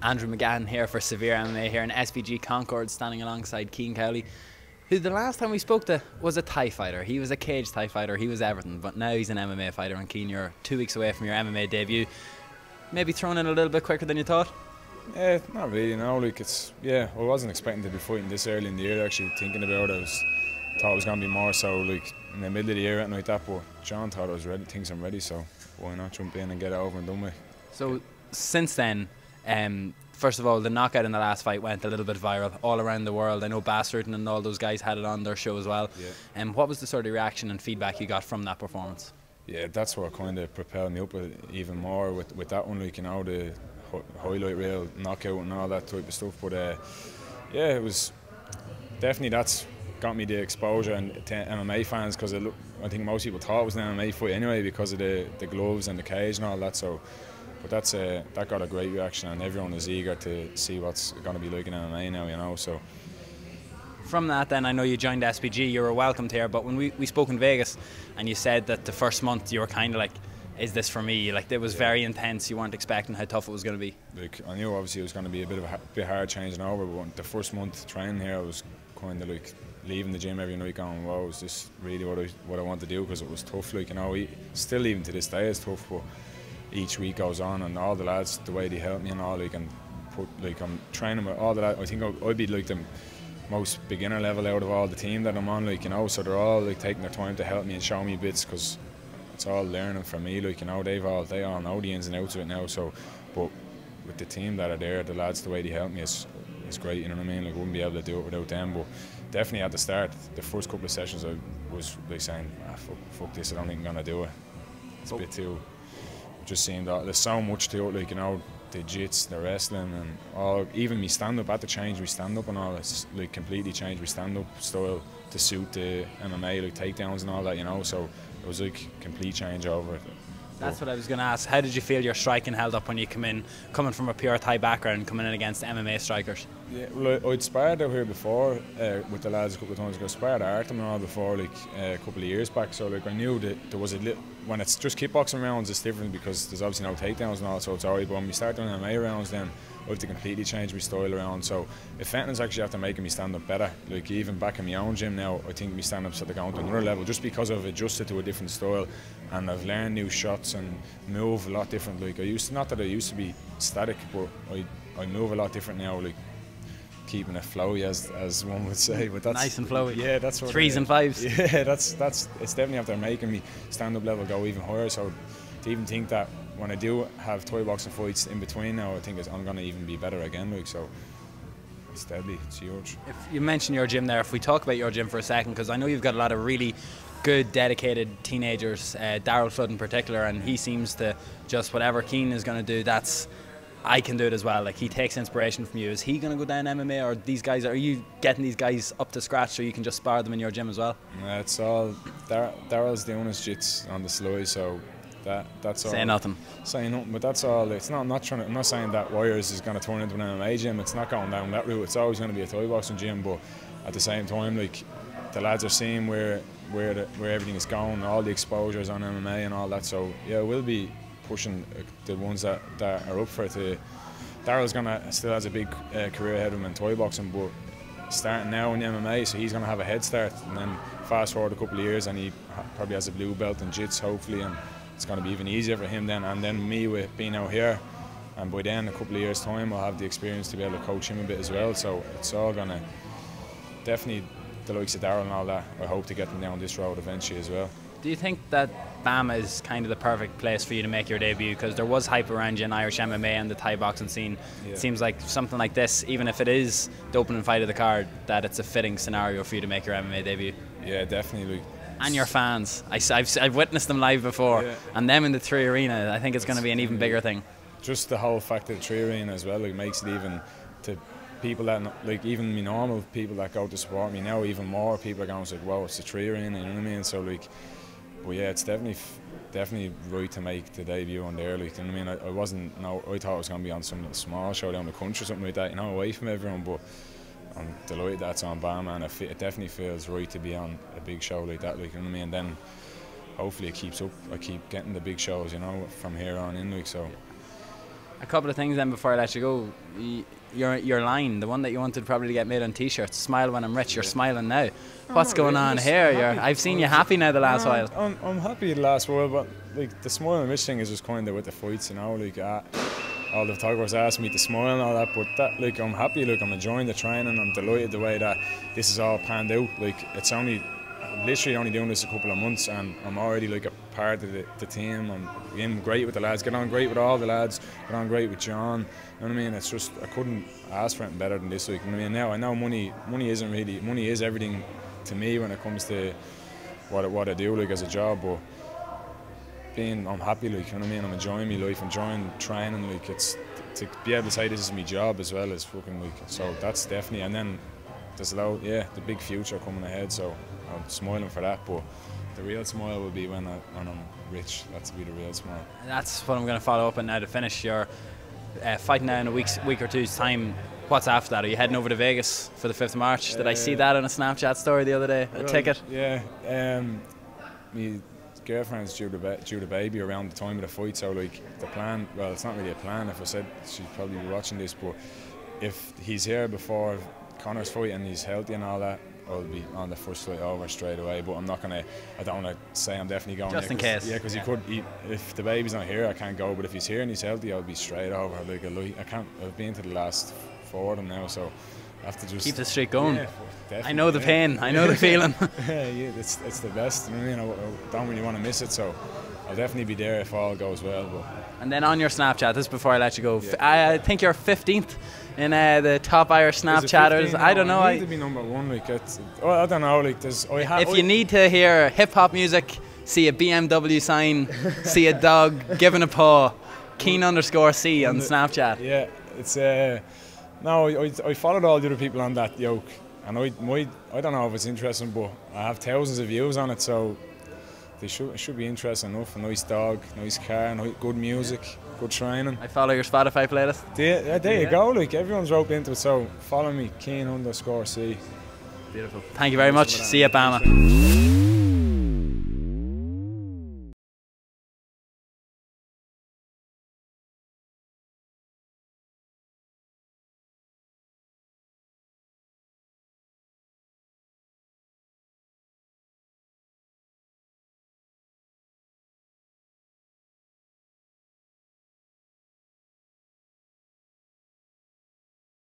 Andrew McGann here for SevereMMA here in SPG Concord, standing alongside Cian Cowley, who the last time we spoke to was a Thai fighter. He was a cage Thai fighter, he was everything, but now he's an MMA fighter. And Cian, you're 2 weeks away from your MMA debut. Maybe thrown in a little bit quicker than you thought? Yeah, not really, no. Like I wasn't expecting to be fighting this early in the year. Actually, thinking about it, thought it was going to be more so like in the middle of the year, anything like that. But John thought I was ready, thinks I'm ready, so why not jump in and get it over and done with. So since then, first of all, the knockout in the last fight went a little bit viral all around the world. I know Bastard and all those guys had it on their show as well. Yeah. What was the sort of reaction and feedback you got from that performance? Yeah, that's what kind of propelled me up even more with that one, like, you know, the highlight reel, knockout and all that type of stuff. But yeah, it was definitely, that's got me the exposure and to MMA fans, because I think most people thought it was an MMA fight anyway because of the gloves and the cage and all that. So, but that got a great reaction, and everyone is eager to see what's going to be like in MMA now, you know. So from that, then, I know you joined SPG, you were welcomed here, but when we spoke in Vegas and you said that the first month you were kind of like, is this for me? Like, it was very intense, you weren't expecting how tough it was going to be. Like, I knew obviously it was going to be a bit hard changing over, but the first month training here, I was kind of like leaving the gym every night going, wow, is this really what I want to do? Because it was tough, like, you know, still even to this day it's tough, but each week goes on, and all the lads, the way they help me and all, like, and I'm training with all the lads. I think I'd be like the most beginner level out of all the team that I'm on, like, you know, so they're all like taking their time to help me and show me bits, because it's all learning from me, like, you know. They all know the ins and outs of it now. So, but with the team that are there, the lads, the way they help me is great, you know what I mean? Like, I wouldn't be able to do it without them. But definitely at the start, the first couple of sessions, I was like saying, fuck this, I don't think I'm gonna do it. It's a bit too, it just seemed that there's so much to it, like, you know, the jits, the wrestling, and all. Even me stand up, I had to change my stand up and all. It's like completely changed my stand up style to suit the MMA, like takedowns and all that, you know. So it was like complete change over it. That's what I was going to ask. How did you feel your striking held up when you coming from a pure Thai background, coming in against MMA strikers? Yeah, well, I'd sparred out here before with the lads a couple of times ago. I sparred at Artem and all before, like a couple of years back. So like I knew that there was a little. When it's just kickboxing rounds, it's different because there's obviously no takedowns and all, so it's alright. But when we start doing MMA rounds, then I have to completely change my style around. So if fenton's actually after making me stand up better, like even back in my own gym now, I think my stand ups are going to another level just because I've adjusted to a different style and I've learned new shots and move a lot different. Like not that I used to be static, but I move a lot different now. Like keeping it flowy, as one would say. But that's nice and flowy. Yeah, that's what. 3s and 5s. Yeah, that's it's definitely after making me stand up level go even higher. So to even think that when I do have Thai boxing fights in between now, I think I'm going to even be better again. Like, so it's deadly, it's huge. If you mentioned your gym there, if we talk about your gym for a second, because I know you've got a lot of really good, dedicated teenagers, Daryl Flood in particular, and he seems to just whatever Cian is going to do, I can do it as well. Like, he takes inspiration from you. Is he going to go down MMA, or these guys? Are you getting these guys up to scratch so you can just spar them in your gym as well? It's all Daryl's doing his jits on the sly, so that's all. Say nothing. Saying nothing, but that's all. It's not. I'm not saying that Warriors is going to turn into an MMA gym. It's not going down that route. It's always going to be a Thai boxing gym. But at the same time, like, the lads are seeing where everything is going, all the exposures on MMA and all that. So yeah, we'll be pushing the ones that are up for it. Daryl's still has a big career ahead of him in Thai boxing, but starting now in MMA, so he's going to have a head start. And then fast forward a couple of years, and he probably has a blue belt in jits, hopefully, and it's going to be even easier for him then. And then me with being out here, and by then, a couple of years' time, I'll have the experience to be able to coach him a bit as well. So it's all going to definitely, the likes of Daryl and all that, I hope to get them down this road eventually as well. Do you think that BAMMA is kind of the perfect place for you to make your debut? Because there was hype around you in Irish MMA and the Thai boxing scene. Yeah. It seems like something like this, even if it is the opening fight of the card, that it's a fitting scenario for you to make your MMA debut. Yeah, definitely. And your fans. I've witnessed them live before, yeah. And them in the 3 Arena, I think it's going to be an even bigger thing. Just the whole fact of the 3 Arena as well, like, makes it even to people that, like, even me normal people that go to support me now, even more people are going like, wow, it's the 3 Arena, you know what I mean? So, like, but yeah, it's definitely right to make the debut on there, like, you know what I mean? I thought it was going to be on some little small show down the country or something like that, you know, away from everyone, but I'm delighted that's on BAMMA, and it definitely feels right to be on a big show like that, like, you know what I mean? And then hopefully it keeps up, I keep getting the big shows, you know, from here on in, like, so. A couple of things then before I let you go. Your line, the one that you wanted probably to get made on t-shirts, smile when I'm rich, you're smiling now. What's going on here? I've seen you happy now the last while. I'm happy the last while, but like the smile and rich thing is just kind of with the fights, you know, like all the photographers ask me to smile and all that, but that, like, I'm happy, like, I'm enjoying the training, I'm delighted the way that this is all panned out. Like, I'm literally only doing this a couple of months and I'm already like a part of the team. I'm getting great with the lads, get on great with all the lads, get on great with John. You know what I mean? It's just, I couldn't ask for anything better than this. Like, you know what I mean? Now I know money is everything to me when it comes to what I do, like, as a job, but I'm happy, like, you know what I mean? I'm enjoying my life, enjoying training, like, it's to be able to say this is my job as well as fucking, like, so that's definitely, and then there's the big future coming ahead, so I'm smiling for that, but the real smile will be when I'm rich. That's be the real smile. And that's what I'm going to follow up on now to finish. You're fighting now in a week or two's time. What's after that? Are you heading over to Vegas for the 5th of March? Did I see that on a Snapchat story the other day? A ticket? Yeah. My girlfriend's due the baby around the time of the fight, so like the plan, well, it's not really a plan. If I said, she'd probably be watching this, but if he's here before Connor's fight and he's healthy and all that, I'll be on the first flight over straight away. But I don't want to say I'm definitely going. Just in case. Yeah, because if the baby's not here, I can't go. But if he's here and he's healthy, I'll be straight over. Like, I can't. I've been to the last 4 of them now, so I have to just keep the streak going. Yeah, I know the pain. I know the feeling. Yeah, it's the best. You know what I mean? I don't really want to miss it, so I'll definitely be there if all goes well. But. And then on your Snapchat, this is before I let you go. Yeah. I think you're 15th in the top Irish Snapchatters. No, I don't know. I need to be number 1. Like, I don't know. Like, if you need to hear hip hop music, see a BMW sign, see a dog giving a paw, Keen_C on Snapchat. Yeah, it's no. I followed all the other people on that yoke, and I don't know if it's interesting, but I have thousands of views on it, so. It should be interesting enough. A nice dog, nice car, good music, good training. I follow your Spotify playlist. There you go. Like, everyone's roped into it, so follow me, Keen_C. Beautiful. Thank you very much. See you at BAMMA.